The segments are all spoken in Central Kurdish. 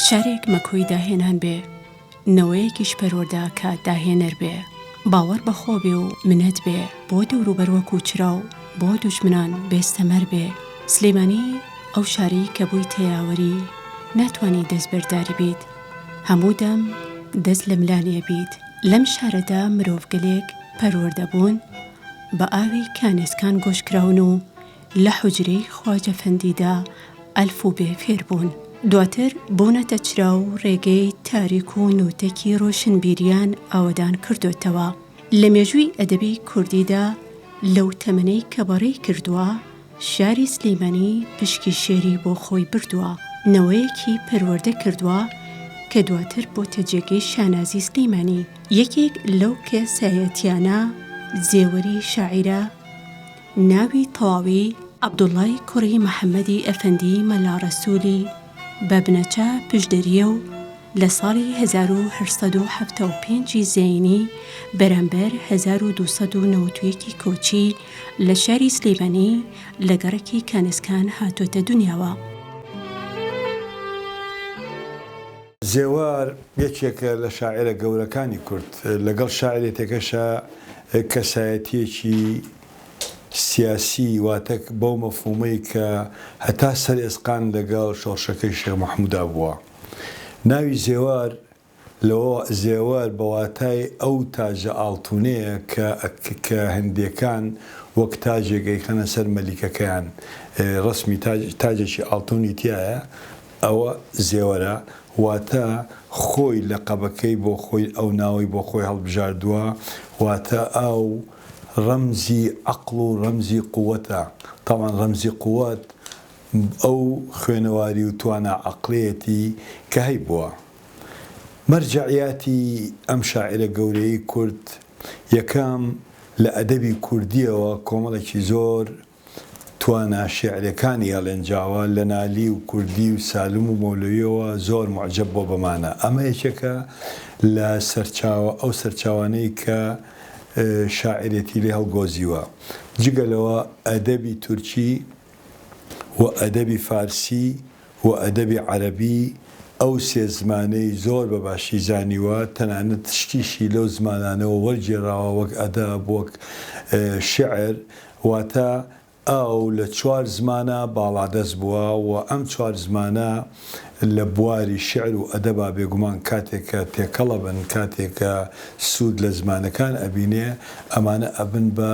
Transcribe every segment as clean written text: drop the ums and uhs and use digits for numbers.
شارێک مەکۆی داهێنان بێ، نەوەیەکیش پەروەردە کە داهێنەر بێ، باوەڕ بەخۆ بێ و منەت بێ، بۆ دووروبەروەک و چرا و بۆ دوژمنان بێستەمەر بێ. سلێمانی ئەو شاری کە بووی تێیاوەری ناتوانی دەستبەرداری بیت، هەموو دەم دەست لە ملانێ بیت. لەم شارەدا مرۆڤگەلێک پەروەردە بوون، بە ئاوی کانێسکان گۆشکراون و لە حوجرەی خواجە فەندیدا ئەلف و بێ فێر بوون. دواتر بوونەتە چرا و ڕێگەی تاریک و نوتەکی ڕۆشنبیریان ئاوەدان کردوێتەوە. لە مێژووی ئەدەبی کوردیدا لەو تەمەنەی کە بەڕێی کردووە، شاری سلێمانی پشکی شێری بۆ خۆی بردووە، نەوەیەکی پەروەردە کردووە کە دواتر بۆتە جێگەی شانازی سلێمانی. یەکێک لەو کێسایەتیانە زێوەری شاعیرە ناوی تەواوی عەبدوڵڵای کوڕی محەممەدی ئەفەندی مەلا ڕەسوولی بە بنەچە پشدەریە و لە ساڵی 1875 زەینی بەرامبەر 1291 کۆچی لە شاری سلێمانی لە گەڕێکی کانسکان هاتوۆتە دنیاوە. زێوار یەکێکە لە شاعرە گەورەکانی کورد، لەگەڵ شاعرێتێکەشە کەسایەتیەکی سیاسی واتە بەو مەفهومەی کە هەتا سەر ئێسقان لەگەڵ شۆڕشەکەی شێخ مەحموودا بووە. ناوی زێوار لەوە زێوار بە واتای ئەو تاجە ئاڵتونەیە کە هەندێکان وەک تاجێک خەنە سەر مەلیکەکەیان ڕسمی تاجێکی ئاڵتونی تایە، ئەوە زێوەرە، واتە خۆی لە قەبەکەی بۆ خۆی ئەو ناوی بۆ خۆی هەڵبژاردووە، واتە ئەو ڕەمزی عەقڵ و ڕەمزی قووەتە. تاوان ڕەمزی قووەت ئەو خوێنەواری و توانە عەقڵیەتی کە هەی بووە. مەرجەعیاتی ئەم شاعرە گەورەی کورد یەکەم لە ئەدەبی کوردیەوە کۆمەڵێکی زۆر توانە شێعرەکانی هەڵێنجاوە لە نالی و کوردی و سالم و مۆلەویەوە زۆر معجەب بۆ بەمانە. ئەمە یەکێکە لە ئەو سەرچاوانەی کە شاعرێتی لێ هەڵگۆزیوە. جگەلەوە ئەدەبی تورکی و ئەدەبی فارسی و ئەدەبی عەرەبی ئەو سێ زمانەی زۆر بە باشی زانیوە، تەنانەت شتیشی لەو زمانانەوە وەرگێڕاوە وەک ئەدەب وەک شێعر، واتە ئەو لە 4 زمانە باڵادەست بووە و ئەم 4 زمانە لە بواری شعر و ئەدەبا بێگومان کاتێکە تێکەڵە بن، کاتێکە سوود لە زمانەکان ئەبینێ، ئەمانە ئەبن بە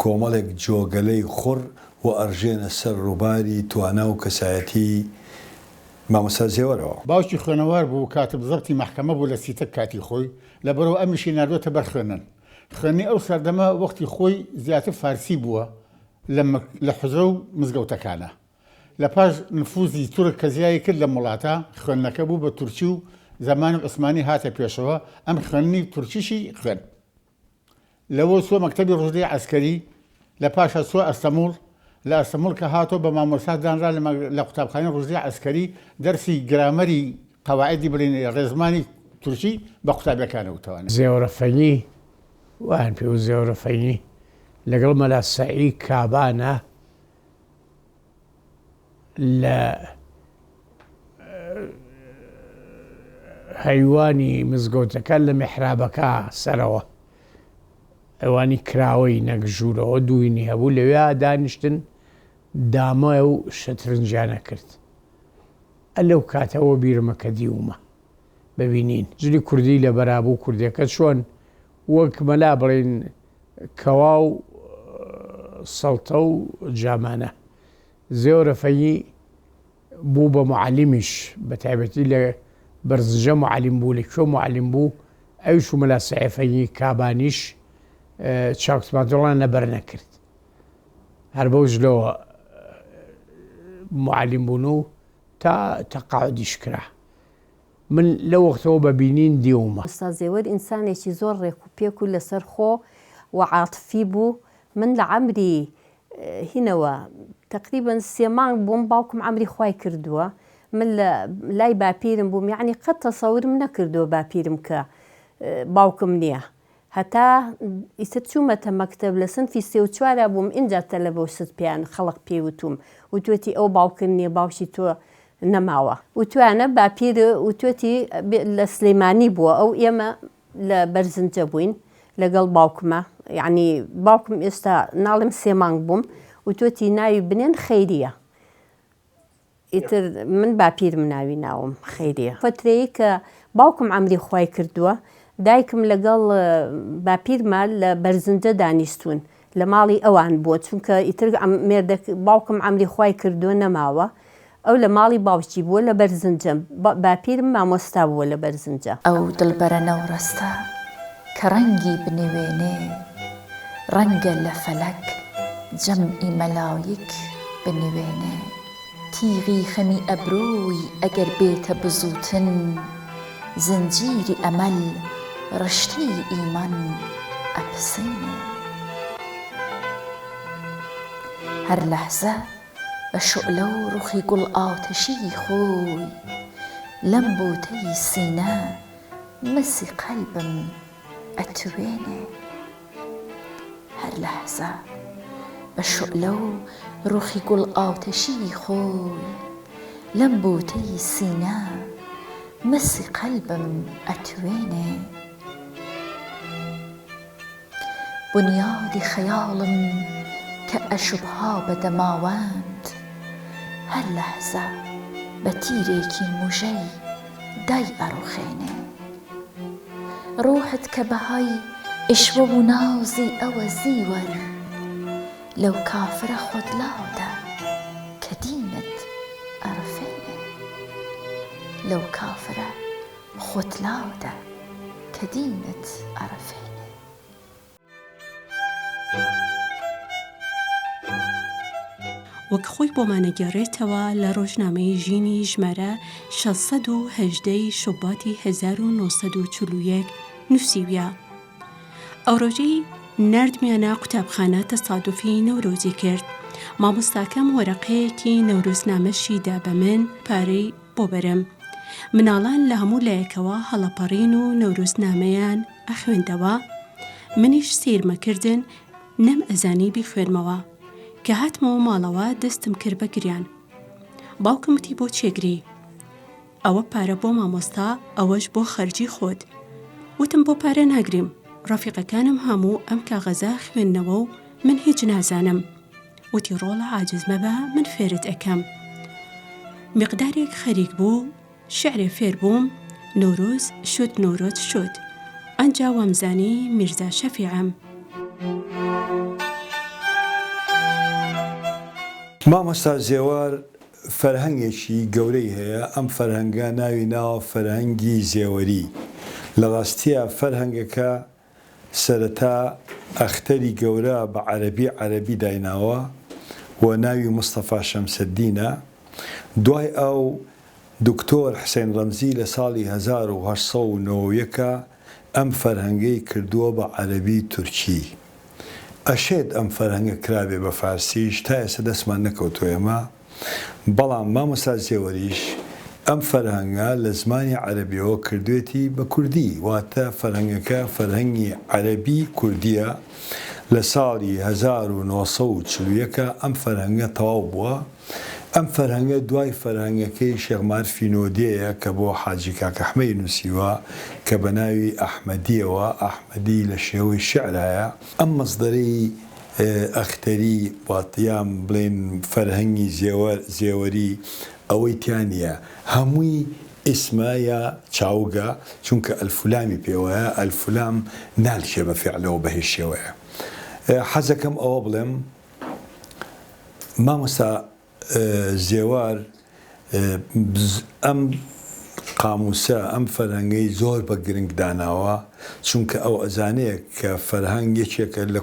کۆمەڵێک جۆگەلەی خوڕ و ئەڕژێنە سەر ڕووباری توانا و کەسایەتی مامۆستا زێوەرەوە. باوکی خوێنەوار بوو، کاتب زەبتی مەحکەمە بوو لە سیتە کاتی خۆی، لەبەرەوە ئەمیشی ناردوێتە بەر خوێنن. خوێنی ئەو سەردەمە وەختی خۆی زیاتر فارسی بووە لە حوزە و مزگەوتەکانە. لە پاش نفوزی تورک کە زیایی کرد لە وڵاتە، خوێندنەکە بوو بە تورکی و زەمانی عوسمانی هاتە پێشەوە، ئەم خوێننی تورکیشی خوێن. لەوە سووە مەکتەبی ڕژدەی عەسکەری، لە پاشە سووە ئەستەموڵ، لە ئەستەموڵ کە هاتۆ بە مامۆستا دانرا لە قوتابخانەی ڕژدەی عەسکەری دەرسی گرامەری قەواعیدی بڵین ڕێزمانی تورکی بە قوتابیەکانەوە توانێت. زێوەرەفەنی وان پێ و زێوەرەفەنی لەگەڵ مەلا سەعی کابانە لە هەیوانی مزگەوتەکە لە میحرابەکە سەرەوە ئەوانی کراوەی نەگژوورەوە دووینی هەبوو، لەوێ دانیشتن دامە و شەترنجیانە کرد. ئەلەو کاتەوە بیرمە کە دیومە ببینین جلی کوردی لە بەرابوو کوردەکە چۆن وەک مەلا بڵێن کەوا و سەڵتە و جامانە. زێوەرەفەنی بوو بە معەلیمیش، بە تایبەتی لە بەرزجە معەلیم بوو، لە کوێ معەلیم بوو، ئەویش و مەلا سەعیفەنی کابانیش چاکسماتۆڵان لەبەر نەکرد، هەر بەو ژلەوە معەلیم بوون و تا تەقاعودیش کرا. من لە وەختەوە بەبینین دیومە. ئێستا زێوەر ئینسانێکی زۆر ڕێک و پێک و لەسەر خۆ و عاتفی بوو. من لە عەمری هینەوە تقریبا 3 مانگ بووم، باوکم عەمری خوای کردووە، من لە لای باپیرم بووم، یعنی قەت تەسەورم نەکردووە باپیرم کە باوکم نییە. هەتا ئیتر چوومەتە مەکتەب لە سنفی 34 بووم، ئینجا تەلەبە و ست پێیان خەڵق پێی وتوم، وتوێتی ئەو باوکن نییە، باوکی تۆ نەماوە وتوانە باپیر وتوێتی لە سلەیمانی بووە ئەو ئێمە لە بەرزنجە بووین لەگەڵ باوکمە یعنی باوکم ئێستا ناڵم 3 مانگ بووم وتوێتی ناوی بنێن خەیریە ئیتر من باپیرم ناوی ناوم خەیریە فترەیە کە باوکم عەمری خوای کردووە دایکم لەگەڵ باپیرمان لە بەرزنجە دانیشتون لە ماڵی ئەوان بووە چونکە ئیتر باوکم عەمری خوای کردووە نەماوە ئەو لە ماڵی باوکی بووە لە بەرزنجە باپیرم مامۆستا بووە لە بەرزنجە ئەو دڵبەرە نەوڕەستە کە ڕەنگی بنوێنێ ڕەنگە لە فەلەک جەمعی مەلایک بنوێنێ تیغی خەمی ئەبرۆی ئەگەر بێتە بزوتن زنجیری ئەمەل ڕشتەی ئیمان ئەپسێنێ هەر لەحزە بە شعلە و ڕوخی گوڵ ئاتەشی خۆی لەم بۆتەی سینە مەسی قەلبم ئەتوێنێ هەر لەحزە بە شعلە و ڕوخی گوڵ ئاتەشی خۆی لەم بۆتەی سینە مەسی قەلبم ئەتوێنێ بنیادی خەیاڵم کە ئەشوبها بەدەماوەند هەر لەحزە بە تیرێکی موژەی دای ئەڕوخێنێ ڕۆحت کە بەهای ئیشوە و نازی ئەوە زیوەر لەو کافرە خۆدلاودە کە دینت ئەڕفێنێ لەو کافرە خۆدلاودە کە دینت ئەڕفێنێ وەک خۆی بۆمانەگەڕێتەوە لە ڕۆژنامەی ژینی ژمارە 618 شوباتی 1940 نووسیویە ئەو ڕۆژەی نردمیانە قوتابخانە تەسادوفی نەورۆزی کرد مامۆستاکەم وەرەقەیەکی نەورۆزنامەشیدا بە من پارەی بۆ بەرم مناڵان لە هەموو لایەکەوە هەڵەپەڕین و نەورۆزنامەیان ئەخوێندەوە منیش سیرمەکردن نەم ئەزانی بیخوێنمەوە کە هاتمەوە ماڵەوە دەستم کرد بە گریان باوکم وتی بۆ چێگری ئەوە پارە بۆ مامۆستا ئەوەش بۆ خەرجی خۆت وتم بۆ پارە ناگریم ڕەفیقەکانم هەموو ئەم کاغەزە خوێندنەوە و من هیچ نازانم وتی ڕۆڵە عاجز مەبە من فێرت ئەەکەم مقدارێک خەریک بوو شعرێ فێر بووم نۆرۆز شوت نۆرۆز شوت ئەنجا وەمزانی میرزا شەفیعەم مامۆستا زێوار فەرهەنگێکی گەورەی هەیە ئەم فەرهەنگە ناوی ناوە فەرهەنگی زێوەری لە ڕاستیە فەرهەنگەکە سەرەتا ئەختەری گەورە بە عەرەبی دایناوە و ناوی مستەفا شەمسەددینە دوای ئەو دکتۆر حسێن ڕەمزی لە ساڵی 1990 ئەم فەرهەنگەی کردووە بە عەرەبی تورکی ئەشێت ئەم فەرهەنگە کرابێ بە فارسیش تا ئێستا دەستمان نەکەوتۆ ئێمە بەڵام مامۆستا زێوەریش ئەم فەرهەنگە لە زمانی عەرەبیەوە کردوێتی بە کوردی واتە فەرهەنگەکە فەرهەنگی عەرەبی کوردیە لە ساڵی 1940 ئەم فەرهەنگە تەواو بووە ئەم فەرهەنگە دوای فەرهەنگەکەی شێخ مارفی نۆدەیە کە بۆ حاجی کاکەحمەی نووسیوە کە بە ناوی ئەحمەدیەوە ئەحمەدی لە شێوەی شیعرایە ئەم مەزدەرەی ئەختەری واتیان بڵێن فەرهەنگی زێوەری ئەوەی تیانە هەمووی ئیسمایە چاوگە چونکە ئەلفولامی پێوەیە ئەلفولام نالشێ بە فیعلەوە بە هیچ شێوەیە حەزەکەم ئەوە بڵێم مامۆستا زێوار ئەم قاموسە ئەم فەرهەنگەی زۆر بە گرنگ داناوە چونکە ئەو ئەزانەیە کە فەرهەنگ یەکێکە لە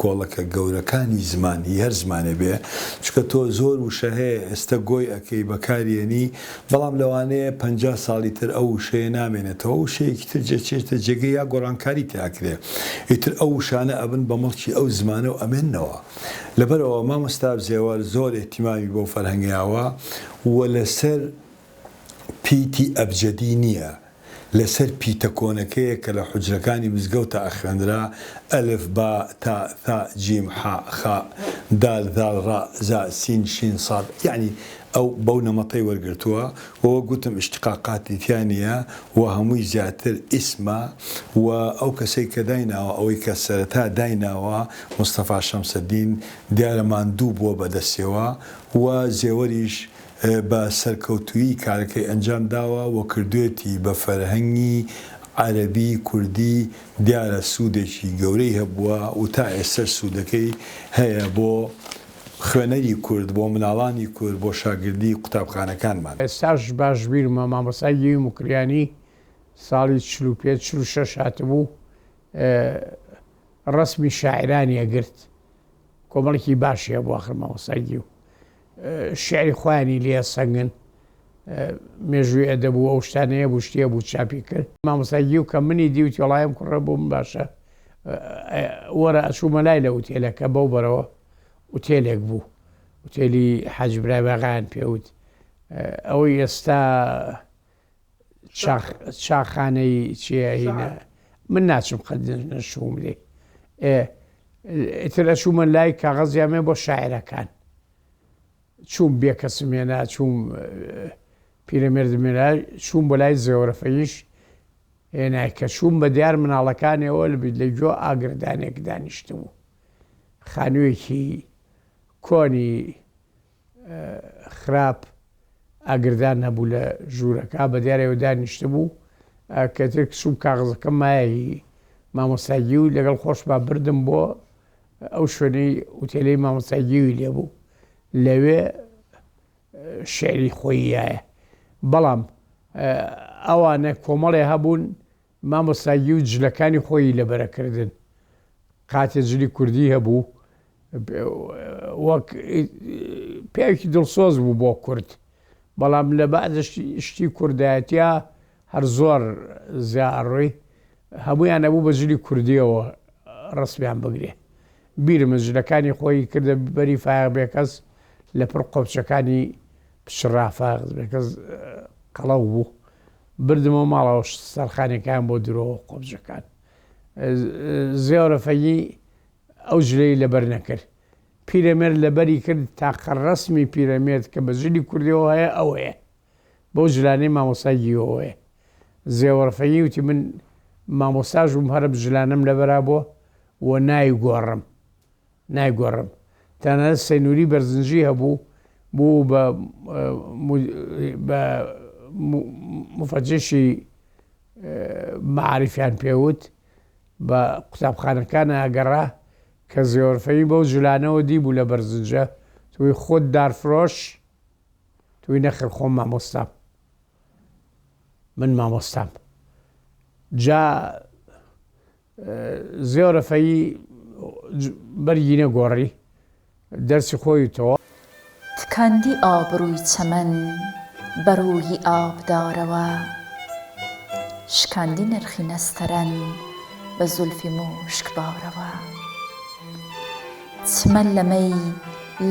کۆڵەکە گەورەکانی زمانی هەر زمانێ بێ چکە تۆ زۆر وشە هەیە ئێستا گۆی ئەەکەی بەکارێنی بەڵام لەوانەیە 50 ساڵی تر ئەو وشەیە نامێنێتەوە وشەیەکی تر چێتە جێگەی یا گۆڕانکاری تاکرێ ئیتر ئەو وشانە ئەبن بە مەڵکی ئەو زمانە و ئەمێننەوە لەبەرەوە مامۆستا زێوار زۆر ئێتیمامی بۆ فەرهەنگیاوە و لەسەر پیتی ئەبجەدی نییە لەسەر پیتە کۆنەکەیە کە لە حوجرەکانی مزگەوتە ئەخوێنرا ئەلف با تا ثا جیم حا خا دال ذال ڕا زا سین شین صاد یعنی ئەو بەو نەمەتەی وەرگرتووە وەوە گوتم اشتقاقاتی تیانە و هەمووی زیاتر ئیسمە و ئەو کەسەی کە دایناوە ئەوەی کە سەرەتا دایناوە مستەفا شەمسەدین دیارە ماندوو بووە بەدەستێەوە و زێوەریش بە سەرکەوتویی کارەکەی ئەنجام داوە و کردوێتی بە فەرهەنگی عەرەبی کوردی دیارە سوودێکی گەورەی هەبووە و تا ئێستا سوودەکەی هەیە بۆ خوێنەری کورد بۆ مناڵانی کورد بۆ شاگردی قوتابخانەکانمان. ئێستاش باش بیرمە مامۆستای گیوی مکریانی ساڵی 45-46 هاتبوو ڕسمی شاعرانی ئەگرت کۆمەڵێکی باشیە بۆ ئاخر مامۆستای گیو شعری خوانی لێ سەنگن مێژووی ئەدەبوو ئەو شتانەیە بوو شتیە بوو چاپی کرد مامۆستای گیو کە منی دیوتی وەڵایم کوڕە بووم باشە وەرە ئەچوومە لای لە ئوتێلەکە بەو بەرەوە ئوتێلێک بوو ئوتێلی حەج برای باغان پێوت ئەوەی ئێستا چاخانەی چیە هینە من ناچم قەت نەشوم لێ ئیتر ئەچوومە لای کاغەزیامێ بۆ شاعیرەکان چوون بێکەسمێنە چوون پیرەمێردمێنە چوون بۆ لای زێوەرەفەیش هێنای کە چوون بە دیار مناڵەکانەوە لە گوێ ئاگردانێک دانیشتبوو خانوویەکی کۆنی خراپ ئاگردان هەبوو لە ژوورەکە بە دیارەوە دانیشتە بوو کەتر کچوم کاغزەکە مایایی مامۆستاگی و لەگەڵ خۆشما بردم بۆ ئەو شوێنەی ئوتێلەی مامۆستاگیوی لێبوو لەوێ شعری خۆیایە بەڵام ئەوانە کۆمەڵێ هەبوون مامۆستاگی و جلەکانی خۆی لەبەرەکردن قاتێ جلی کوردی هەبوو وەک پیاوێکی دڵسۆز بوو بۆ کورد بەڵام لە بەعدە شتی کوردایەتیا هەر زۆر زیاڕۆی هەموویان نەبوو بە جلی کوردیەوە ڕسمیان بگرێ بیرمە جلەکانی خۆی کردە بەری فایق بێکەس لە پڕ قۆپچەکانی پشڕافاغ بێکەس قەڵەو بوو بردمەوە ماڵەوە سەرخانەکان بۆ درۆوە قۆپچەکان زێوەرەفەیی ئەو جلەی لەبەر نەکرد پیرەمێرد لەبەری کرد تاقە ڕسمی پیرەمێرد کە بە جلی کوردیەوە هەیە ئەوەیە بۆ جلانەی مامۆستاگیەوەیە زێوەرەفەیی وتی من مامۆستاژم هەرە بجلانم لەبەرا بۆ و نایگۆڕم تەنانەت سەینووری بەرزنجی هەبوو بوو بە مفەجشی معریفیان پێوت بە قوتابخانەکانە ئەگەڕا کە زێوەرەفەیی بەو جلانەوە دی بوو لە بەرزنجە توی خۆت دارفرۆش توی نەخر خۆم مامۆستام من مامۆستام جا زێوەرەفەیی بەرگی نەگۆڕی دەرسی خۆی تەوە تکاندی ئابڕووی چەمەن بەڕووی ئابدارەوە شکاندی نرخی نەستەرەن بە زولفی موشکبارەوە چمە لەمەی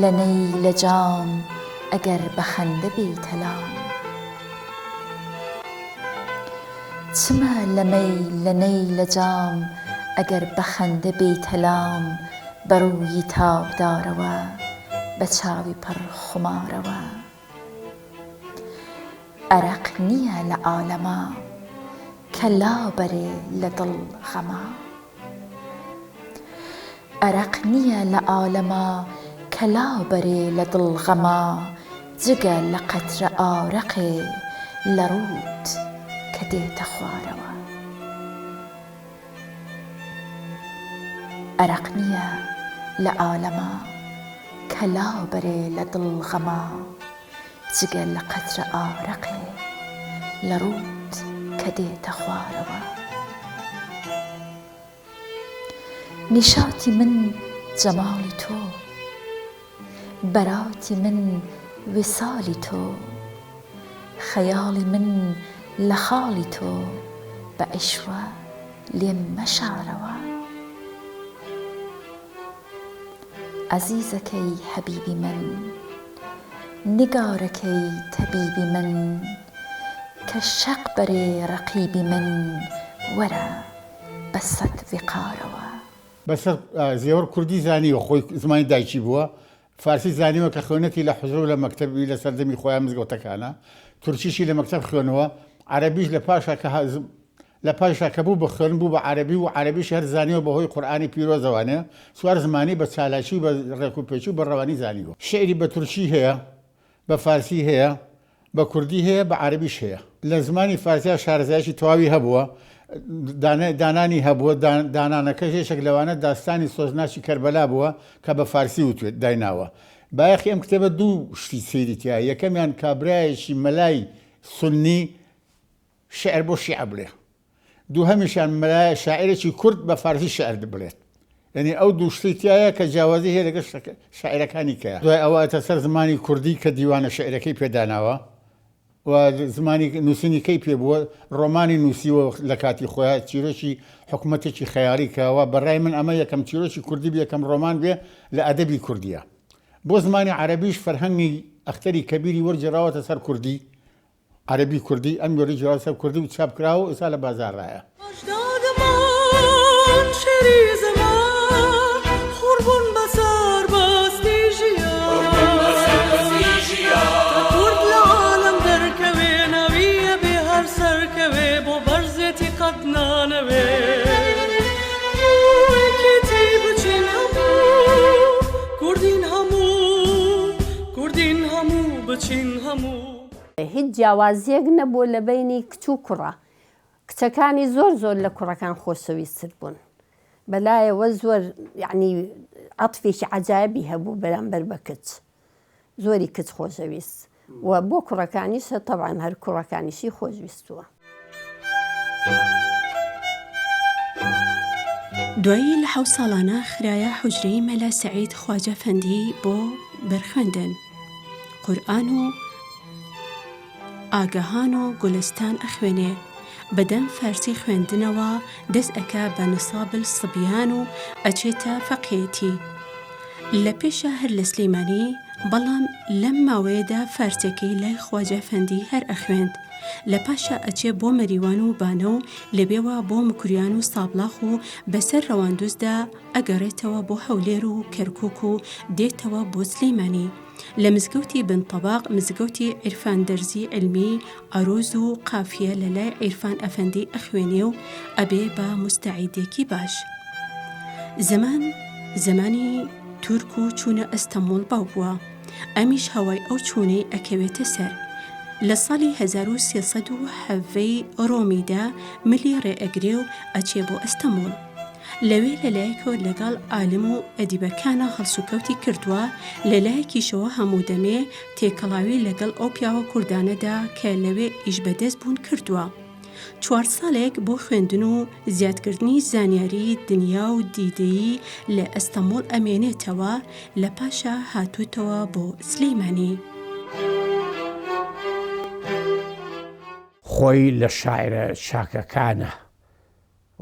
لەنەی لە جام ئەگەر بە خەندە بێتەلام چمە لەمەی لەنەی لە جام ئەگەر بە خەندە بێتەلام بەڕووی تابدارەوە بە چاوی پڕ خومارەوە ئەرەق نییە لە عالەما کە لابەرێ لە دڵ غەما ئەرەق نییە لە عالەما کە لابەرێ لە دڵ غەما جگە لە قەترە ئارەقێ لە ڕوود کە دێتە خوارەوە ئەرەق نییە لە عالەما کە لابەرێ لە دڵ غەما جگە لە قەترە ئارەقێ لە ڕوود کە دێتە خوارەوە نیشاتی من جەماڵی تۆ بەراتی من ویسالی تۆ خەیاڵی من لە خاڵی تۆ بە عیشوە لێم مەشارەوە عەزیزەکەی حەبیبی من نیگارەکەی تەبیبی من کە شەق بەرێ ڕەقیبی من وەرە بە سەد ویقارەوە بەسەر زێوەر کوردی زانیوە خۆی زمانی دایکی بووە فارسی زانیوە کە خوێنەتی لە حوزر و لە مەکتەبی لە سەردەمی خۆیان مزگەوتەکانە، تورکیشی لە مەکتەب خوێنەوە، عەرەبیش لە پاشا کە بوو بە خوێن بوو بە عەرەبی و عەرەبیش هەر زانیوە بەهۆی قورئانی پیرۆزەوانەیە، سوار زمانی بە چالاکی و بە ڕێکوپێکی و بە ڕەوانی زانیوە. شعری بە تورکی هەیە، بە فارسی هەیە، بە کوردی هەیە، بە عەرەبیش هەیە. لە زمانی فارسیا شارەزایەکی تەواوی هەبووە، دانانی هەبووە، دانانەکە هێشێک لەوانە داستانی سۆزناچی کەربەلا بووە کە بە فارسی وتوێت دایناوە. بایەخی ئەم کتێبە دوو شتی سەیری تایە، یەکەمیان کابرایەکی مەلای سونی شعر بۆ شیعە بڵێ، دوو هەمیشان مەلای شاعرێکی کورد بە فارسی شعر بڵێت. یعنی ئەو دوو شتی تایە کە جیاوازی هەیە لەگەڵ شاعیرەکانی کەیە. دوای ئەوە ئەتە سەر زمانی کوردی کە دیوانە شعرەکەی پێداناوە و زمانی نووسینیکەی پێ بووە، ڕۆمانی نووسیوە لە کاتی خۆیان، چیرۆکی حکوومەتێکی خەیاڵی کەوە. بەڕای من ئەمە یەکەم چیرۆکی کوردی بێ، یەکەم ڕۆمان بێ لە ئەدەبی کوردیە. بۆ زمانی عەرەبیش فەرهەنگی ئەختەری کەبیری وەرجێراوەتە سەر کوردی، عەرەبی کوردی، ئەم یۆرەی جێراوە سەر کوردی و چاپکراوە، ئێستا لە بازاڕایە. هیچ جیاوازیەک نەبوو لە بینی کچ و کوڕە. کچەکانی زۆر لە کوڕەکان خۆشەویستتر بوون. بەلایەوە زۆر یعنی عەتفێکی عەجایبی هەبوو بەرامبەر بە کچ. زۆری کچ خۆشەویست و بۆ کوڕەکانیشە تەبعاً هەر کوڕەکانیشی خۆشویستووە. دوایی لە 7 ساڵانە خرایە حوجرەی مەلا سەعید خواجە فەندی بۆ بەرخوێندن. قورئان و ئاگەهان و گولستان ئەخوێنێ، بەدەم فارسی خوێندنەوە دەست ئەکا بە نسابل سبیان و ئەچێتە فەقێتی. لە پێشە هەر لە سلەیمانی، بەڵام لەم ماوەیەدا فارسەکەی لای خواجە فەندی هەر ئەخوێند. لە پاشە ئەچێ بۆ مەریوان و بانە و لەبێوە بۆ مکوریان و سابلاخ و بەسەر ڕەواندوزدا ئەگەڕێتەوە بۆ هەولێر و کەرکووک و دێتەوە بۆ سلەیمانی. لە مزگەوتی بنطەباق، مزگەوتی عیرفان دەرزی علمی، ئەروز و قافیە لە لای عیرفان ئەفەندی ئەخوێنێ و ئەبێ بە مستەعیدێکی باش. زمانی تورک و چوونە ئەستەمبوڵ باو بووە، ئەمیش هەوای ئەو چوونەی ئەکەوێتە سەر. لە ساڵی 1370 ڕۆمیدا ملی ڕێئەگرێ و ئەچێ بۆ ئەستەمبوڵ. لەوێ لەلایەکەوە لەگەڵ عالم و ئەدیبەکانە هەڵسوکەوتی کردووە، لەلایەکیشەوە هەموو دەمێ تێکەڵاوی لەگەڵ ئەو پیاوە کوردانەدا کە لەوێ ئیش بەدەست بوون کردووە. 4 ساڵێک بۆ خوێندن و زیادکردنی زانیاری دنیا و دیدەیی لە ئەستەمبوڵ ئەمێنێتەوە، لە پاشە هاتووتەوە بۆ سلەیمانی. خۆی لە شاعرە چاکەکانە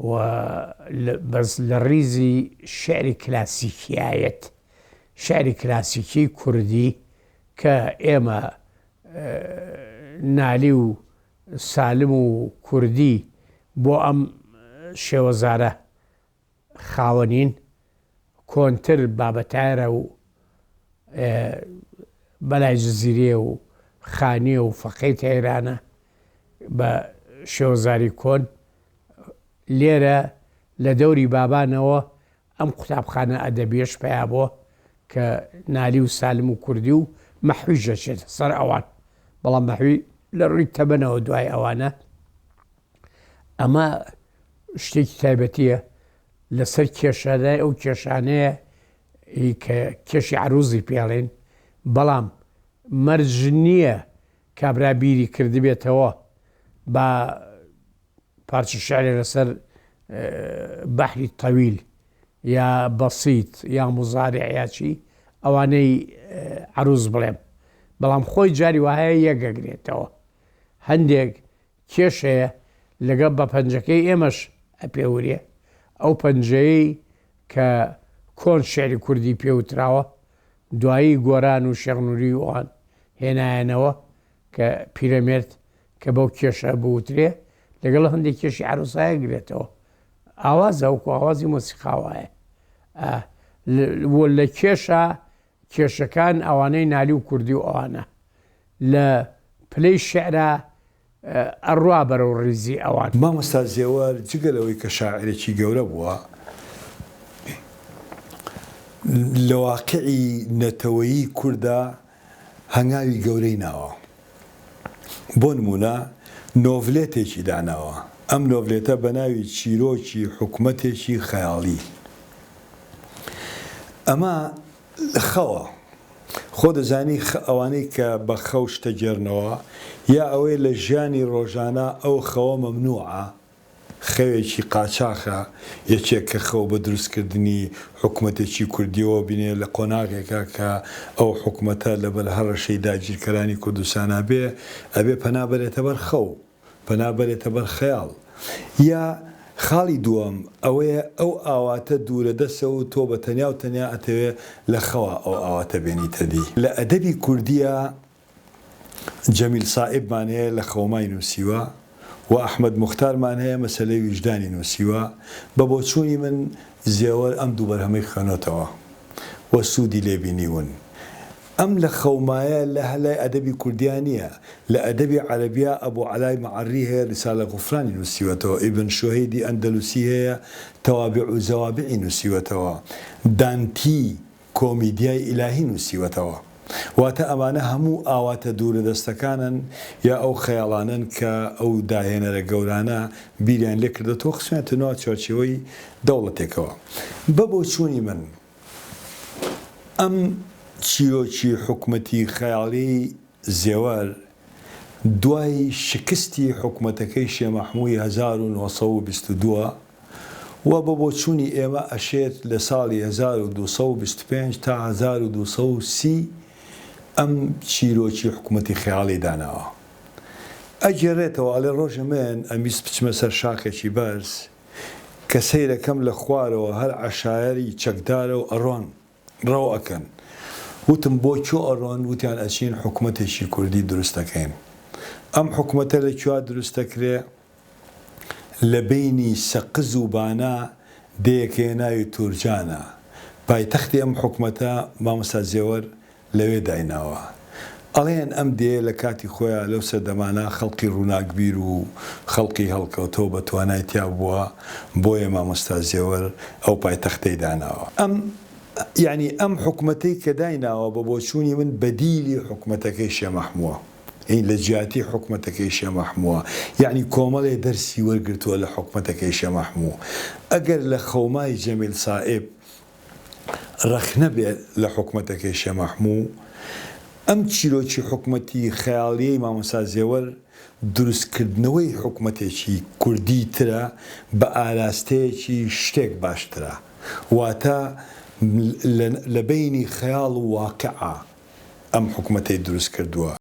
و بەس لە ڕیزی شعری کلاسیکیایەت، شعری کلاسیکی کوردی کە ئێمە نالی و سالم و کوردی بۆ ئەم شێوەزارە خاوەنین، کۆنتر بابەتایرە و بەلای جزیرێ و خانێ و فەقەی تەیرانە بە شێوەزاری کۆن. لێرە لە دەوری بابانەوە ئەم قوتابخانە ئەدەبیەش پیا بووە کە نالی و سالم و کوردی و مەحوی ژەچێت سەر ئەوان، بەڵام مەحوی لە ڕووی تەبەنەوە دوای ئەوانە. ئەمە شتێکی تایبەتیە لەسەر کێشەدای ئەو کێشانەیە کە کێشی عروزی پێڵێن، بەڵام مەرج نییە کابرا بیری کردی بێتەوە بە پارچە شعرێ لەسەر بەحری تەویل یا بەسیط یا مزارع یا چی ئەوانەی عروز بڵێم، بەڵام خۆی جاری وایە یەکەگرێتەوە. هەندێک کێشەیە لەگەڵ بە پەنجەکەی ئێمەش ئەپێورێ، ئەو پەنجەیەی کە کۆن شعری کوردی پێوتراوە، دوایی گۆران و شێخنووری وان هێنایەنەوە کە پیرەمێرد کە بەو کێشە بوترێ لەگەڵ هەندێک کێشی عروسایە گرێتەوە. ئاوازە وەکو ئاوازی مۆسیقاوایە لە کێشەکان ئەوانەی نالی و کوردی و ئەوانە لە پلەی شعرا ئەڕوا بەرەو ڕیزی ئەوان. مامۆستا زێوەر جگەلەوەی کە شاعرێکی گەورە بووە، لە واقعی نەتەوەیی کووردا هەنگاوی گەورەی ناوە. بۆ نمونە نۆڤلێتێکی داناوە، ئەم نۆڤلێتە بە ناوی چیرۆکی حکومەتێکی خەیاڵی. ئەمە خەوە، خۆ دەزانی ئەوانەی کە بە خەو شتەگێرنەوە یا ئەوەی لە ژیانی ڕۆژانە ئەو خەوە مەمنوعە، خەوێکی قاچاخە، یەکێک کە خەو بە دروستکردنی حکومەتێکی کوردیەوە بینێ لە قۆناغێکە کە ئەو حکومەتە لەبەر هەر ڕەشەی داگیرکەرانی کوردستانە بێ ئەبێ پەنابەرێتە بەر خەو، پەنابەرێتە بەر خەیاڵ. یا خاڵی دووەم ئەوەیە ئەو ئاواتە دوورە دەسە و تۆ بە تەنیا و تەنیا ئەتەوێ لە خەوە ئەو ئاواتە بێنیتە دی. لە ئەدەبی کوردیە جەمیل سائبمان هەیە لە خەومای نووسیوە و ئەحمەد موختارمان هەیە مەسەلەی ویژدانی نووسیوە. بە بۆچوونی من زێوەر ئەم دوو بەرهەمەی خوێنۆتەوە و سوودی لێبینیون. ئەم لە خەومایە لە هەلای ئەدەبی کوردیان نییە، لە ئەدەبی عەرەبیە ئەبوو عەلای مەعەڕی هەیە ریسالە غوفرانی نووسیوەتەوە، ئیبن شوهەیدی ئەندەلوسی هەیە تەوابع و زەوابعی نووسیوەتەوە، دانتی کۆمیدیای ئیلاهی نووسیوەتەوە. واتە ئەمانە هەموو ئاواتە دوورە دەستەکانن یا ئەو خەیاڵانن کە ئەو داهێنەرە گەورانە بیریان لێ کردەوە خسوێنێتەوە چۆرچەوەی دەوڵەتێکەوە. بە بۆچوونی من ئەم چیرۆکی حکومەتی خەیاڵی زێوەر دوای شکستی حکومەتەکەی شێ مەحموودی 1922 و بە بۆچوونی ئێمە ئەشێت لە ساڵی 1225 تا 1230 ئەم چیرۆکی حکومەتی خەیاڵی داناوە. ئەگێڕێتەوە ئەڵێ ڕۆژە من ئەمیست بچمە سەر شاخێکی بەرز کە سەیرەکەم لە خوارەوە هەر عەشایەری چەکدارە و ئەڕۆن ڕەو ئەکەن. وتم بۆ چۆ ئەڕۆن؟ وتیان ئەچین حکومەتێکی کوردی دروست دەکەین. ئەم حکومەتە لەکوێ دروست دەکرێ؟ لە بینی سەقز و بانە دەیەکێ ناوی تورجانە. پایتەختی ئەم حکومەتە مامۆستا زێوەر لەوێ دایناوە. ئەڵێن ئەم دێ لە کاتی خۆیان لەو سەردەمانە خەڵقی ڕووناکبیر و خەڵقی هەڵکەوتەوە بە توانای تیا بووە، بۆیە مامۆستا زێوەر ئەو پایتەختەی داناوە. یعنی ئەم حکومەتەی کە دایناوە بە بۆچوونی من بەدیلی حکومەتەکەی شێ مەحمووە، این لە جیاتی حکومەتەکەی شێ مەحمووە، یعنی کۆمەڵێ دەرسی وەرگرتووە لە حکومەتەکەی شێ مەحموو. ئەگەر لە خەومای جەمیل سائب ڕەخنە بێت لە حکومەتەکەی شێ مەحموو، ئەم چیرۆکی حکومەتی خەیاڵیەی مامۆستا زێوەر دروستکردنەوەی حکومەتێکی کوردی ترە بە ئاراستەیەکی شتێک باشترە، واتە لە بینی خەیاڵ و واقعە ئەم حکومەتەی دروست کردووە.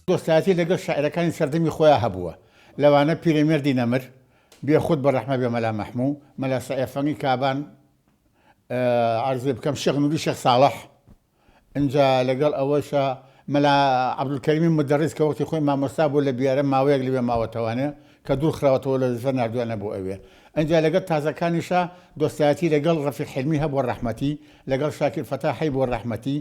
دۆستایەتی لەگەڵ شاعیرەکانی سەردەمی خۆیان هەبووە. لەوانە پیرەمێردی نەمر بێخود بە ڕەحمە بێ مەلا مەحموو، مەلا سەعیفەنگی کابان، عەرزێ بکەم شێخ نووری شێخ ساڵح، اینجا لەگەڵ ئەوەشە مەلا عەبدولکەریمی مدەڕیس کە وەختی خۆی مامۆستا بوو لە بیارە ماوەیەک لەوێ ماوەتەوانێ کە دوور خراوەتەوە لە زەفەر نردووانە بۆ ئەوێ. اینجا لەگەڵ تازەکانیشە دۆستایەتی لەگەڵ ڕەفیق حلمی هەبووە ڕەحمەتی، لەگەڵ شاکر فەتا هەی بۆ ڕەحمەتی،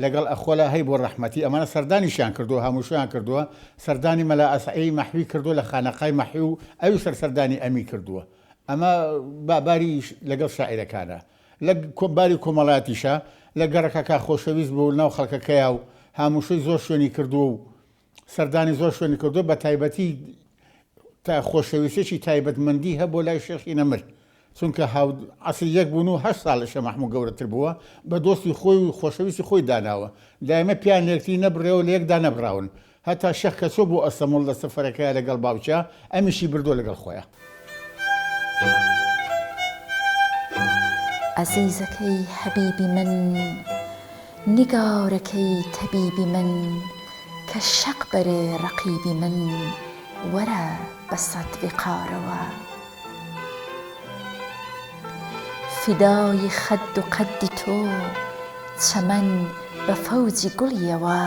لەگەڵ ئەخۆلا هەی بۆ ڕەحمەتی. ئەمانە سەردانیشیان کردووە، هەمووشیان کردووە. سەردانی مەلا ئەسعەی مەحوی کردووە لە خانەقای مەحوی و ئەوی سەردانی ئەمی کردووە. ئەمە باری لەگەڵ شاعیرەکانە. لە باری کۆمەڵایەتیشە لە گەڕەکەکە خۆشەویست بوو ناو خەڵکەکەیە و هەمووشەی زۆر شوێنی کردووە و سەردانی زۆر شوێنی کردووە، بە تایبەتی تا خۆشەویستێکی تایبەتمەندی هەبوو لای شێخی نەمر چونکە عەسری یەک بوون و 8 ساڵەشە مەحموود گەورەتر بووە بە دۆستی خۆی و خۆشەویستی خۆی داناوە دایمە پیان لێکتی نەبڕێەوە لە یەکدا نەبراون هەتا شەخ کە چۆ بۆ ئەستەمۆڵ لە سەفەرەکەیە لەگەڵ باوچە ئەمیشی بردۆ لەگەڵ خۆیە. عەزیزەکەی حەبیبی من نیگارەکەی تەبیبی من کە شەق بەرێ ڕەقیبی من وەرە بە سەد وقارەوە فیدای خەد و قەدی تۆ چەمەن بە فەوجی گوڵیەوە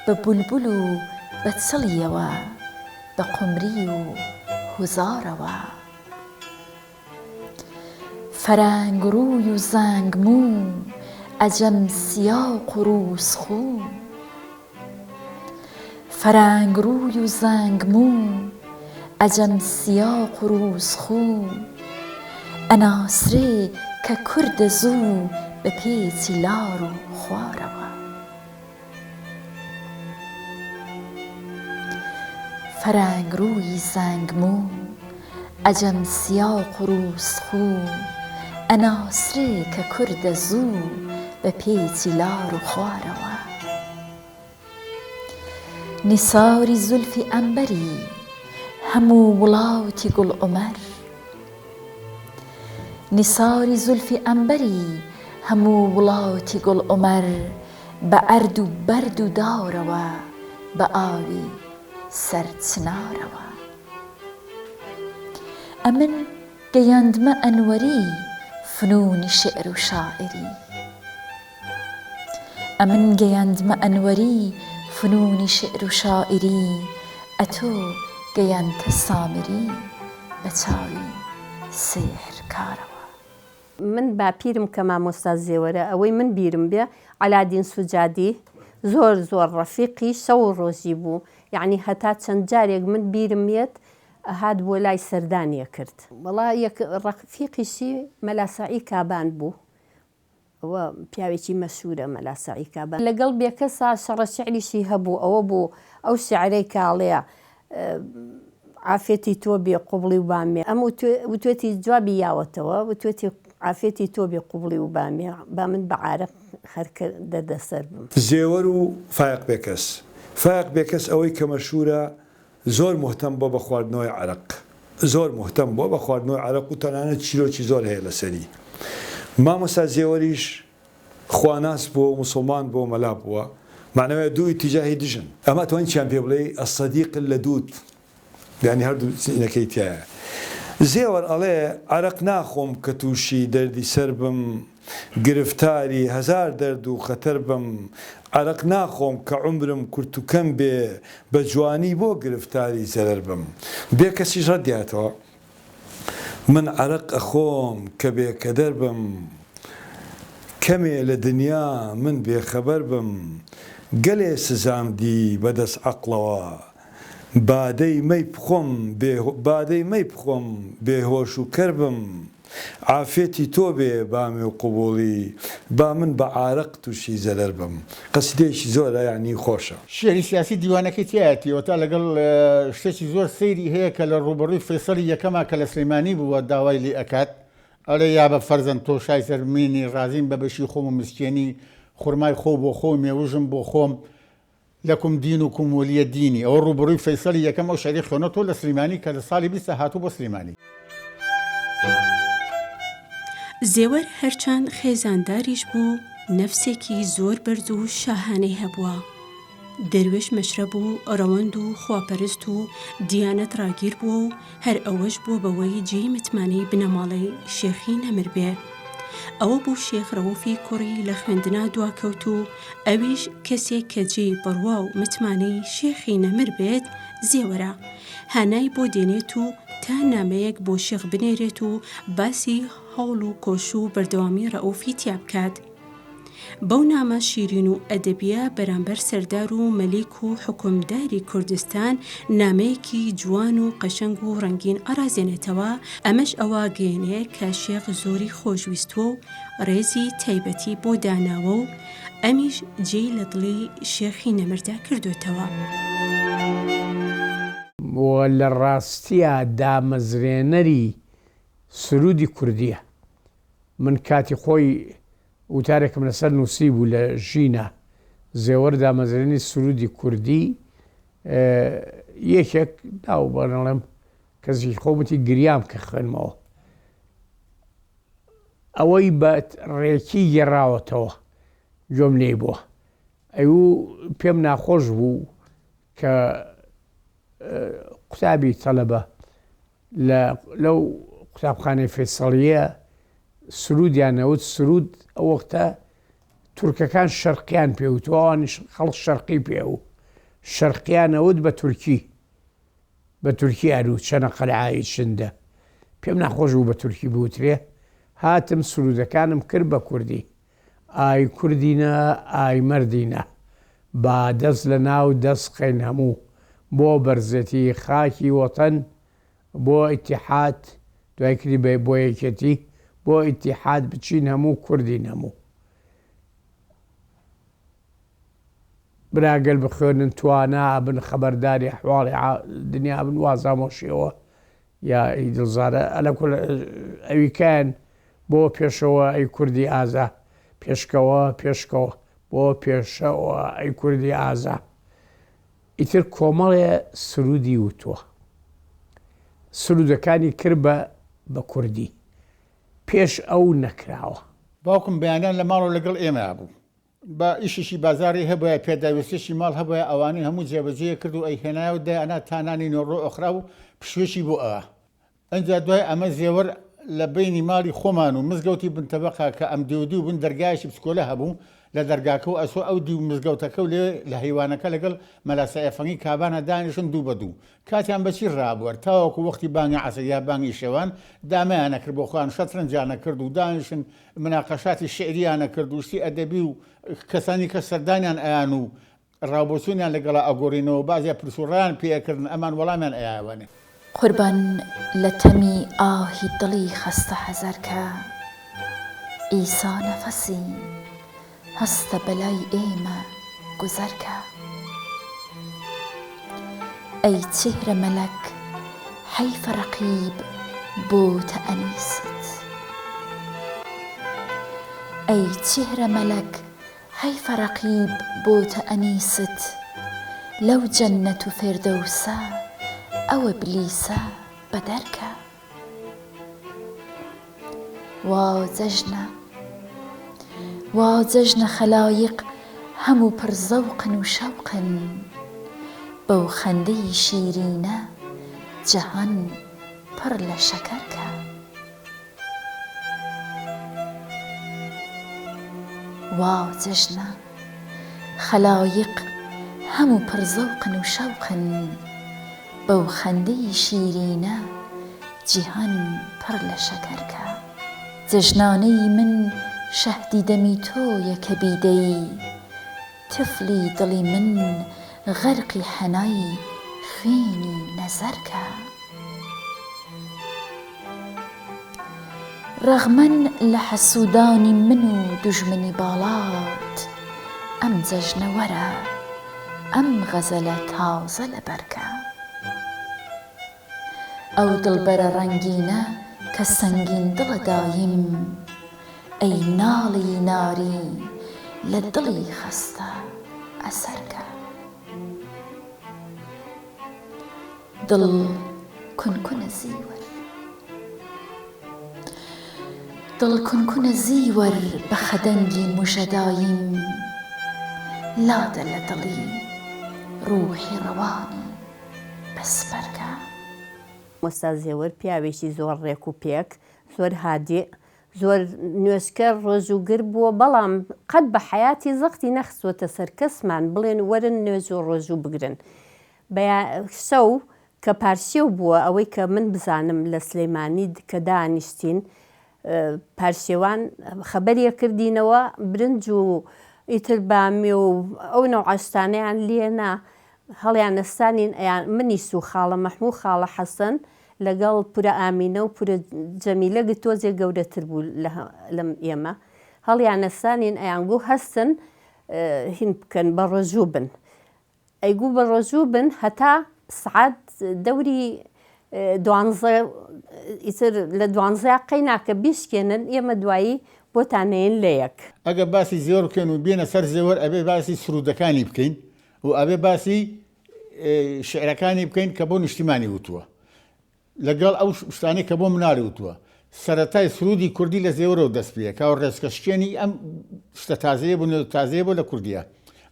بە بولبول و بە چڵیەوە بە قومری و هوزارەوە فەرەنگ ڕووی و زەنگموو ئەجەم سیاق و ڕووسخوو فەرەنگ ڕووی و زەنگموو ئەجەم سیاق و ڕووسخوو ئەناسرێ کە کوردە زوو بە پێچی لار و خوارەوە فەرەنگ ڕووی زەنگموو ئەجەم سیاق و ڕووسخوو ئەناسرێ کە کوردە زوو بە پێچی لار و خوارەوە نیساری زولفی ئەمبەری هەموو وڵاتی گوڵعومەر نیساری زولفی ئەمبەری هەموو وڵاتی گوڵعومەر بە ئەرد و بەرد و دارەوە بە ئاوی سەر چنارەوە ئەمن گەیاندمە ئەنوەری فنونی شعر و شاعری ئەمن گەیاندمە ئەنوەری فنونی شعر و شاعری ئەتۆ گەیاندتە سامری بە چاوی سێحر کارەوە من باپیرم کە مامۆستا زێوەرە ئەوەی من بیرم بێ عەلادین سوجادی زۆر زۆر ڕەفیقی شەو و ڕۆژی بوو یعنی هەتا چەند جارێک من بیرم بێت هات بۆ لای سەردانیە کرد وەڵا یەک ڕەفیقیشی مەلاساعی کابان بوو ئەوە پیاوێکی مەشهورە مەلاساعی کابان لەگەڵ بێکەسا شەڕە شیعریشی هەبوو ئەوە بوو ئەو شیعرەی کاڵەیە عافێتی تۆ بێ قوبڵی و بامێ ئەم وتوێتی جوابی یاوەتەوە وتوێتی عافێتی تۆ بێ قوبڵی و بامێ با من بە عارەق هەرکە دەدەسەر بم زێوەر و فایق بێکەس فایق بێکەس ئەوەی کە مەشهورە زۆر مهتەم بۆ بە خواردنەوەی عەرەق زۆر مهتەم بۆ بە خواردنەوەی عەرەق و تەنانەت چیرۆکی زۆر هەیە لەسەری مامۆستا زێوەریش خواناس بووە و موسڵمان بۆ مەلا بووە معنەوەیە دوو ئیتیجاهی دژن ئەمە توانین چیان پێ بڵێ ئەسەدیق لە دوود یعنی هەردوو سینەکەی تایە زێوەر ئەڵێ عەرەق ناخۆم کە تووشی دەردی سەر بم گرفتاری هەزار دەرد و خەتەر بم عەرەق ناخۆم کە عومرم کورت و کەم بێ بە جوانی بۆ گرفتاری زەرەر بم بێ کەسیش ڕەدیاتەوە من عەرەق ئەخۆم کە بێکەدەر بم کەمێ لە دنیا من بێخەبەر بم گەلێ سزامدی بەدەست عەقڵەوە بادەی مەی بخۆم بێهۆش و کەر بم عافێتی تۆ بێ بامێ و قوبوڵی با من بە عارەق تووشی زەرەر بم قەسیدەیەکی زۆرە یعنی خۆشە شێری سیاسی دیوانەکەی تایەتیەوە تا لەگەڵ شتێکی زۆر سەیری هەیە کە لە ڕوبەڕووی فەیسەڵی یەکەما کە لە سلەیمانی بووە داوای لێ ئەکات ئەڵێ یا بە فەرزەن تۆ شای سەرمینی ڕازیم بە بەشی خۆم و مسکێنی خورمای خۆ بۆ خۆ مێوژم بۆ خۆم لەکم دینوکم وەلیە دینی ئەوە ڕوبەڕووی فەیسەڵی یەکەم ئەو شعری خوێنەوە لە سلەیمانی کە لە ساڵی 20 هاتوو بۆ سلەیمانی زێوەر هەرچەند خێزانداریش بوو نەفسێکی زۆر بەرز و شاهانەی هەبووە دەروێش مەشرە بوو ڕەوەند و خواپەرست و دیانەت ڕاگیر بووە و هەر ئەوەش بووە بەوەی جێی متمانەی بنەماڵەی شێخی نەمر بێ ئەوە بوو شێخ ڕەوفی کوڕی لە خوێندنا دواکەوت و ئەویش کەسێک کە جێی بڕوا و متمانەی شێخی نەمر بێت زێوەرە هانای بۆ دێنێت و تا نامەیەک بۆ شێخ بنێرێت و باسی هەوڵ و کۆش و بەردەوامی ڕەوفی تیا بکات بەو نامە شیرین و ئەدەبیە بەرامبەر سەردار و مەلیک و حکومداری کوردستان نامەیەکی جوان و قەشەنگ و ڕەنگین ئەرازێنێتەوە ئەمەش ئەوە گەیەنێ کە شێخ زۆری خۆشویستوە و ڕێزی تایبەتی بۆ داناوە و ئەمیش جێی لە دڵی شێخی نەمردا کردوێتەوە و لە ڕاستیە دامەزرێنەری سرودی کوردیە. من کاتی خۆی وتارێکم لەسەر نووسی بوو لە ژینە زێوەر دامەزرێنی سرودی کوردی یەکێک داو بەنەڵێم کەسی خۆمەتی گریام کە خوێنمەوە ئەوەی بە ڕێکی گێڕاوەتەوە گوێم لێ بووە. ئەوە پێم ناخۆش بوو کە قوتابی تەلەبە لەو قوتابخانەی فێسەڵیە سرودیانەوت سرود ئەو وەختە تورکەکان شەرقیان پێوتوە ئەوانی خەڵک شەرقی پێوە شەرقیانەوت بە تورکی ئەرو چەنە قەلعایی چندە پێم ناخۆش بوو بە تورکی بوترێ. هاتم سرودەکانم کرد بە کوردی ئای کوردینە ئای مەردینە با دەست لە ناو دەست خەین هەموو بۆ بەرزەتی خاکی وەتەن بۆ ئیتیحاد دوای کردی بۆ یەکێتی بۆ ئیتیحاد بچین هەموو کوردین هەموو براگەل بخوێنن توانا بن خەبەرداری ئەحواڵی دنیا بن وازامۆشیەوە یا دڵزارە ئەویکەیان بۆ پێشەوە ئەی کوردی ئازا پێشکەوە بۆ پێشەوە ئەی کوردی ئازا. ئیتر کۆمەڵێ سرودی وتووە سرودەکانی کرد بە کوردی پێش ئەو نەکراوە. باوکم بەیانیان لە ماڵەوە لەگەڵ ئێمە بوو بە ئیشیشی بازاری هەبووە پێداویستێکی ماڵ هەبووە ئەوانەی هەموو جێبەجێ کرد و ئەی هێنایە و دایانە تانانی نۆڕۆ ئۆخرا و پشوێشی بۆ ئەوە. ئەنجا دوای ئەمە زێوەر لە بینی ماڵی خۆمان و مزگەوتی بنتەبەقا کە ئەم دیودی و بن دەرگایشی پسکۆلە هەبوو لە دەرگاکە و ئەسۆ ئەو دی و مزگەوتەکە و لێ لە هەیوانەکە لەگەڵ مەلاسایەفەنگی کابانە دانیشن دوو بە دوو کاتیان بەچی ڕابوەر تاوەکو وەختی بانگی عەسر یا بانگی شێوان دامایانە کرد بۆ خۆیان شەترەنجیانە کرد و دانیشن مناقەشاتی شعریانە کرد و شتی ئەدەبی و کەسانی کە سەردانیان ئەیان و ڕاوبۆچوونیان لەگەڵ ئەگۆڕینەوە بازیە پرسوڕیان پێکردن ئەمان وەڵامیان ئەیاوانێ. قوربان لە تەمی ئاهی دڵی خەستە حەزەرکە ئیسا نەفەسی هەستە بەلای ئێمە گوزەرکە ئەی چهرە مەلەک حەیفە ڕەقیب بۆتە ئەنیست ئەی چهرە مەلەک حەیفە ڕەقیب بۆتە ئەنیست لەو جەننەت و فێردەوسە ئەو ئیبلیسە بە دەرکە وا جەژنە خەلایق هەموو پڕزەوقن و شەوقن بەو خەندەی شیرینە جەهان پڕ لە شەکەرکە وا جەژنە خەلایق هەموو پڕزەوقن و شەوقن بەو خەندەی شیرینە جیهان پڕ لە شەکەرکە جەژنانەی من شەهدی دەمی تۆیە کە بیدەی تفلی دڵی من غەرقی حەنای خوێنی نەزەرکە ڕەغمەن لە حەسوودانی من و دوژمنی باڵات ئەم جەژنە وەرە ئەم غەزەلە تازە لە بەرکە ئەو دڵبەرە ڕەنگینە کە سەنگین دڵە دایم ئەی ناڵی ناری لە دڵی خەستە ئەسەرکە دڵ کونکونە زیوەر بە خەدەنگی موژەدایم لادە لە دڵی ڕوحی ڕەوانی بەسپەرکە. مۆستا زێوەر پیاوێکی زۆر ڕێک و پێک زۆر هادێ زۆر نوێشکە ڕۆژوگر بووە بەڵام قەت بە حەیاتی زەختی نەخستوەتە سەر کەسمان بڵێن وەرن نوێژ و ڕۆژوو بگرن. شەو کە پارشێو بووە ئەوەی کە من بزانم لە سلەیمانی کە دانیشتین پارشێوان خەبەریە کردینەوە برنج و ئیتر بامی و ئەو نەوعەشتانەیان لێنا هەڵیان نەستانین منی سو خاڵە مەحموو خاڵە حەسەن لەگەڵ پورە ئامینە و پورە جەمیلە تۆزێ گەورەتر بوو لەم ئێمە هەڵیان نەستانین ئەیانگو هەستن هین بکەن بە ڕۆژوو بن ئەیگو بە ڕۆژوو بن هەتا سعات دەوری ئیتر لە دوانزە قەیناکە بیشکێنن ئێمە دوایی بۆتانەیەن لە یەک. ئەگە باسی زێوەر بکەن و بێنە سەر زێوەر ئەبێ باسی سرودەکانی بکەین و ئەبێ باسی شعرەکانی بکەین کە بۆ نیشتیمانی وتووە لەگەڵ ئەو شتانەی کە بۆ مناڵی وتووە. سەرەتای سرودی کوردی لە زێوەرەوە دەست پێ کاوە ڕێزکەشتێنی ئەم شتە تازەیە بوو تازەیە بۆ لە کوردیە.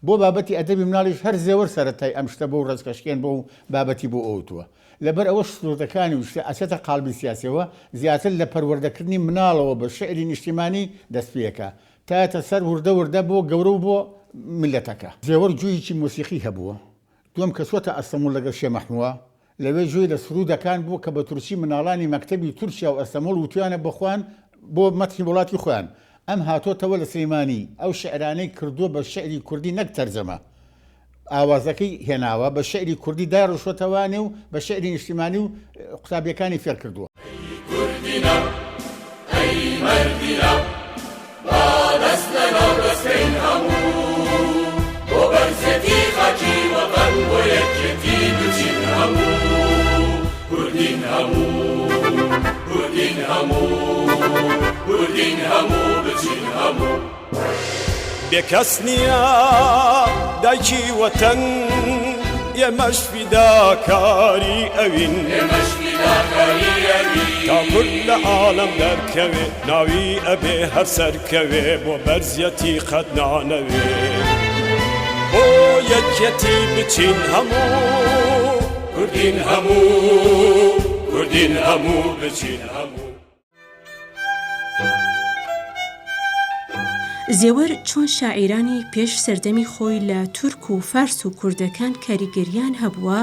بۆ بابەتی ئەدەبی مناڵیش هەر زێوەر سەرەتای ئەم شتە بۆ ڕێزکەشتێن بۆ بابەتی بۆ ئەوتووە. لەبەر ئەوە سرودەکانی و ئەچێتە قالبی سیاسیەوە زیاتر لە پەروەردەکردنی مناڵەوە بە شعری نیشتیمانی دەست پێەکە تایەتە سەر وردە وردە بۆ گەورە و بۆ ملەتەکە. زێوەر جوویکی مۆسیقی هەبووە. دووەم کەسوەتە ئەستەمۆڵ لەگەڵ شێ مەحمووە لەوێ جوێی لە سرودەکان بوو کە بە تورکی مناڵانی مەکتەبی تورکیا و ئەستەمۆڵ وتویانە بخوان بۆ مەتنی وڵاتی خۆیان. ئەم هاتۆتەوە لە سلەیمانی ئەو شعرانەی کردووە بە شعری کوردی نەک تەرجەمە. ئاوازەکەی هێناوە بە شعری کوردی داڕۆشتەوانێ و بە شعری نیشتیمانی و قوتابیەکانی فێر کردووە. بێکەس نییە دایکی وەتەن ئێمەش فیداکاری ئەوین تا کورد لە عالەم دەرکەوێ ناوی ئەبێ هەر سەرکەوێ بۆ بەرزیەتی قەت نانەوێ بۆ یەکێتی بچین هەموو کوردین هەموو بچین هەموو. زێوەر چۆن شاعیرانی پێش سەردەمی خۆی لە تورک و فارس و کوردەکان کاریگەریان هەبووە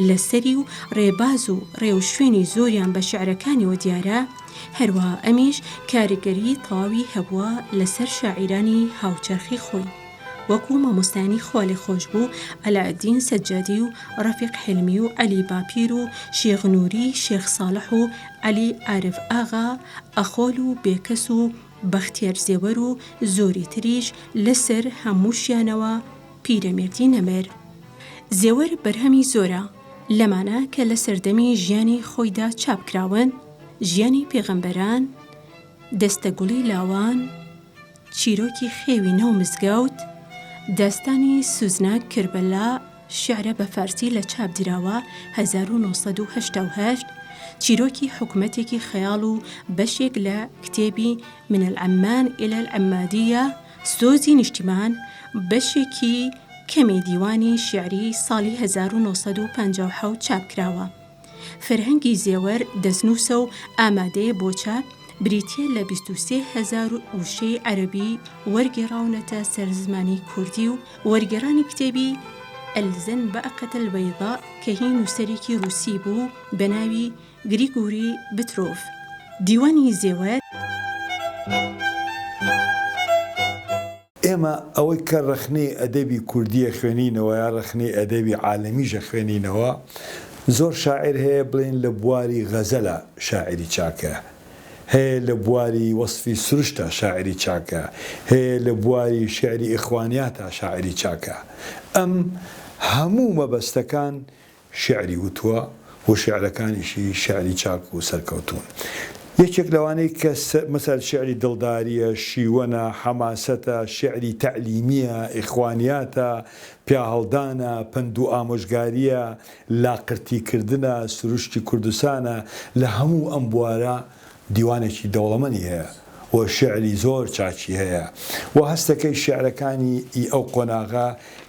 لەسەری و ڕێباز و ڕێوشوێنی زۆریان بە شعرەکانیەوە دیارە، هەروە ئەمیش کاریگەری تەواوی هەبووە لەسەر شاعیرانی هاوچەرخی خۆی وەکو مامۆستانی خۆڵی خۆش بوو ئەلائەدین سەجادی و ڕەفیق حلمی و عەلی باپیر و شێخ نووری شێخ ساڵح و عەلی عارف ئاغا ئەخۆل و بێکەس و بەختیار زێوەر و زۆری تریش لەسەر هەمووشیانەوە پیرەمێردی نەمر. زێوەر بەرهەمی زۆرە لەمانە کە لە سەردەمی ژیانی خۆیدا چاپکراون، ژیانی پێغەمبەران، دەستەگوڵی لاوان، چیرۆکی خێوی نەو مزگەوت، داستانی سوزناک کربەلا شعرە بە فارسی لە چاپ دراوە 1988، چیرۆکی حکومەتێکی خەیاڵ و بەشێک لە کتێبی من العەمان إلى العەمادیە، سۆزی نیشتیمان بەشێکی کەمی دیوانی شعری ساڵی 1957 چاپکراوە. فەرهەنگی زێوەر دەستنووسە و ئامادەیە بۆ چاپ بریتیە لە 23,000 وشەی عەرەبی وەرگێڕاونەتە سەر زمانی کوردی و وەرگێڕانی کتێبی ئەلزەن بەئەقەت البەیضا کە هی نووسەرێکی رووسی بوو بە ناوی گریگۆری بترۆف. دیوانی زێوەر ئێمە ئەوەی کە ڕخنەی ئەدەبی کوردیە خوێنینەوە یا ڕخنەی ئەدەبی عالەمیژە خوێنینەوە زۆر شاعر هەیە بڵێن لە بواری غەزەلە شاعری چاکە، هەیە لە بواری وەصفی سروشتە شاعری چاکە، هەیە لە بواری شعری ئیخوانیاتە شاعری چاکە. ئەم هەموو مەبەستەکان شعری وتووە و شعرەکانیشی شعری چاک و سەرکەوتون. یەکێک لەوانەی کە مەسەل شعری دڵداریە، شیوەنە، حەماسەتە، شعری تەعلیمیە، ئیخوانیاتە، پیاهەڵدانە، پند و ئامۆژگاریە، لاقرتیکردنە، سروشتی کوردستانە، لە هەموو ئەم بوارە دیوانێکی دەوڵەمەنی هەیە و شعری زۆر چاچی هەیە و هەستەکەی شعرەکانی ئەو قۆناغا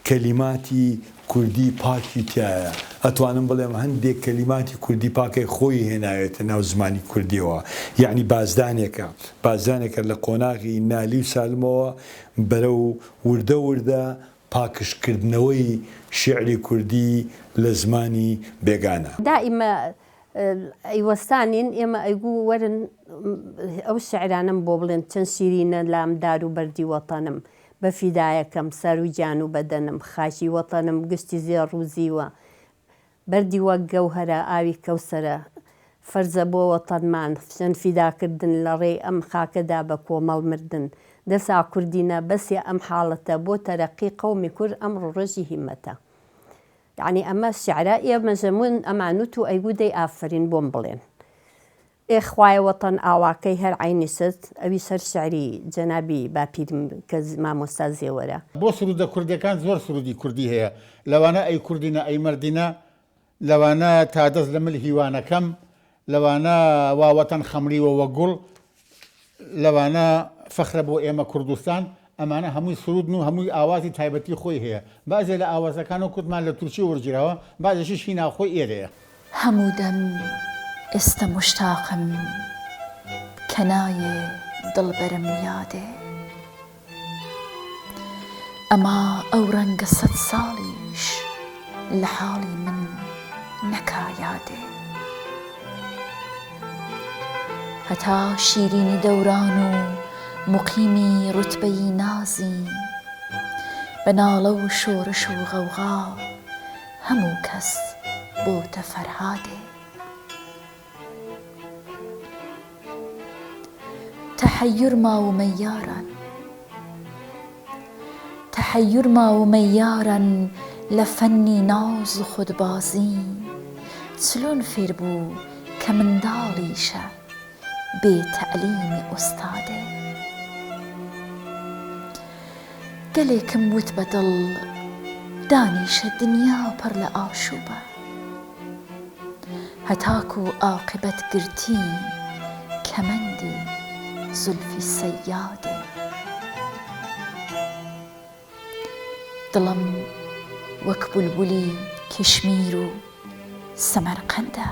کەلیماتی کوردی پاکی تایە. ئەتوانم بڵێم هەندێک کەلیماتی کوردی پاکەی خۆی هێناوێتە ناو زمانی کوردیەوە، یعنی بازدانێکە لە قۆناغی نالی و سالمەوە بەرە و وردە وردە پاکشکردنەوەی شعری کوردی لە زمانی بێگانە. دائیمە ئەیوەستانین ئێمە ئەیگوو وەرن ئەو شعرانم بۆ بڵێن چەند شیرینە لامدار و بەردی وەتەنم بە فیدایەکەم سەر و گیان و بەدەنم خاشی وەتەنم گشتی زێڕ و زیوە بەردی وەک گەوهەرە ئاوی کەوسەرە فەرزە بۆ وەتەنمان چەند فیداکردن لە ڕێ ئەم خاکەدا بە کۆمەڵ مردن دەسا کوردینە بەسێ ئەم حاڵەتە بۆ تەرەقی قەومی کورد ئەمڕۆ ڕۆژی هیمەتە. يعني أما الشعراء مزمون أمانوتو أيودي آفرين بومبلين إخوة وطن أواكي هر عيني ست أبي سر شعري جنابي بابيد كز ما مستازي ورا بۆ سرودە کوردەکان زۆر سرودی کوردی هەیە لەوانە ئەی کوردینە ئەی مردینە لەوانە تا دەست لە مل هیوانەکەم لەوانە واوەتەن خەمریوەوە گوڵ لەوانە فەخرە بۆ ئێمە کوردستان ئەمانە هەمووی سرودن و هەمووی ئاوازی تایبەتی خۆی هەیە بازێ لە ئاوازەکان و کوردمان لە تورکی وەرگیرەوە بازێکیش هی ناوخۆی ئێرەیە هەموو دەم ئێستا مشتاقم کە نایێ دڵبەرم یادێ ئەما ئەو ڕەنگە سەد ساڵیش لە حاڵی من نەکا یادێ هەتا شیرینی دەوران و مقیمی ڕوتبەی نازی بە ناڵە و شۆرش و غەوغا هەموو کەس بۆتە فەرهادێ تحير ما وميارا تحير ما وميارا لفني ناز خود بازي چلون فير بو كمن داليشة بتعليم أستاده قليكم وتبدل دانيش الدنيا پر لآشوبة هتاكو عاقبة قرتي كمندي زلفي السيادة ظلم وك بلبلي كشمير سمرقندة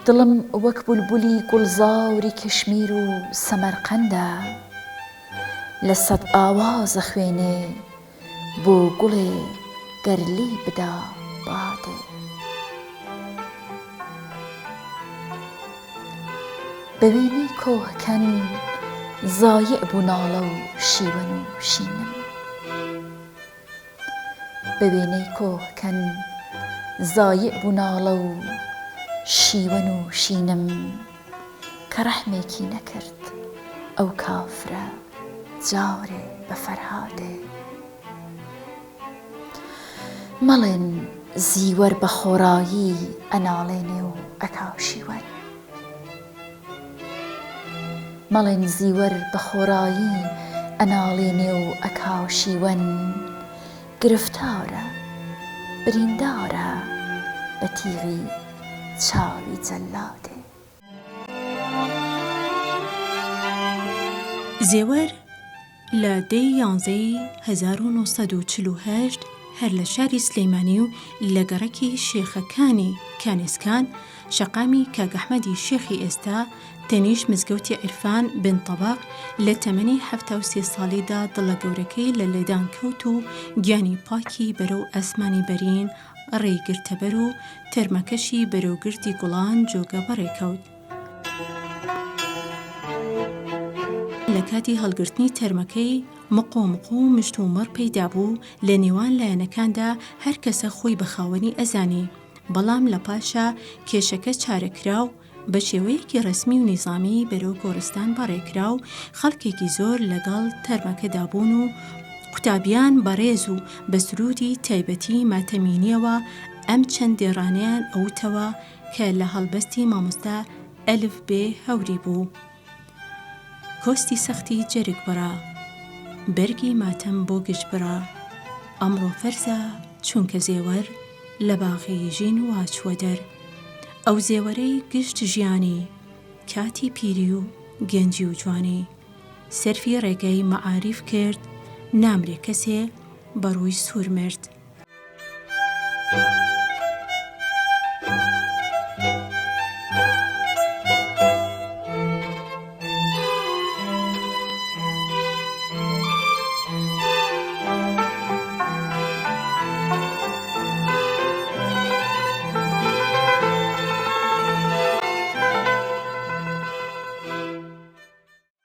ظلم وك بلبلي گلزاري كشمير سمرقندة لسد آواز خوينه بو گلي گرلي بدا باده ببینی کۆهکەن زایع بوو ناڵە و شیوەن و شینم ببینی کۆهکەن زایع بوو ناڵە و شیوەن و شینم کە ڕەحمێکی نەکرد ئەو کافرە جارێ بە فەرهادێ مەڵێن زیوەر بە خۆرایی ئەناڵێنێ و ئەکا شیوەن مەڵێن زیوەر بە خۆرایی ئەناڵێنێ و ئەکا شیوەن گرفتارە بریندارە بە تیغی چاوی جەلادێ زێوەر لە دەی 1948 هەر لە شاری سلەیمانی و لە گەڕەکی شێخەکانی کانێسکان شەقامی کاگەحمەدی شێخی ئێستا تەنیش مزگەوتی عیرفان بن طەبەق لە تەمەنی 73 ساڵیدا دڵە گەورەکەی لە لێدان کەوت و گیانی پاکی بەرەو ئەسمانی بەرین ڕێگرتەبەر و تەرمەکەشی بەرەوگردی گوڵان جۆگە بەڕێکەوت. لە کاتی هەڵگرتنی تەرمەکەی مقۆ و مشت و مەڕ پەیدا بوو لە نێوان لایەنەکاندا هەر کەسە خۆی بە خاوەنی ئەزانی، بەڵام لە پاشا کێشەکە چارەکرا و بە شێوەیەکی ڕسمی و نیزامی بەرەو گۆڕستان بەڕێکرا و خەڵکێکی زۆر لەگەڵ تەرمەکەدا بوون و قوتابیان بەڕێز و بە سرودی تایبەتی ماتەمینیەوە ئەم چەند دێڕانەیان ئەوتەوە کە لە هەڵبەستی مامۆستا ئەلف بێ هەوری بوو. کۆستی سەختی جەرگ بڕا، بەرگی ماتەم بۆ گشت بڕا، ئەمڕۆ فەرزە چونکە زێوەر لە باغی ژین واچوە دەر، ئەو زێوەرەی گشت ژیانی کاتی پیری و گەنجی و جوانی، سەرفی ڕێگەی مەعاریف کرد، نامرێ کەسێ بەڕووی سوور مرد.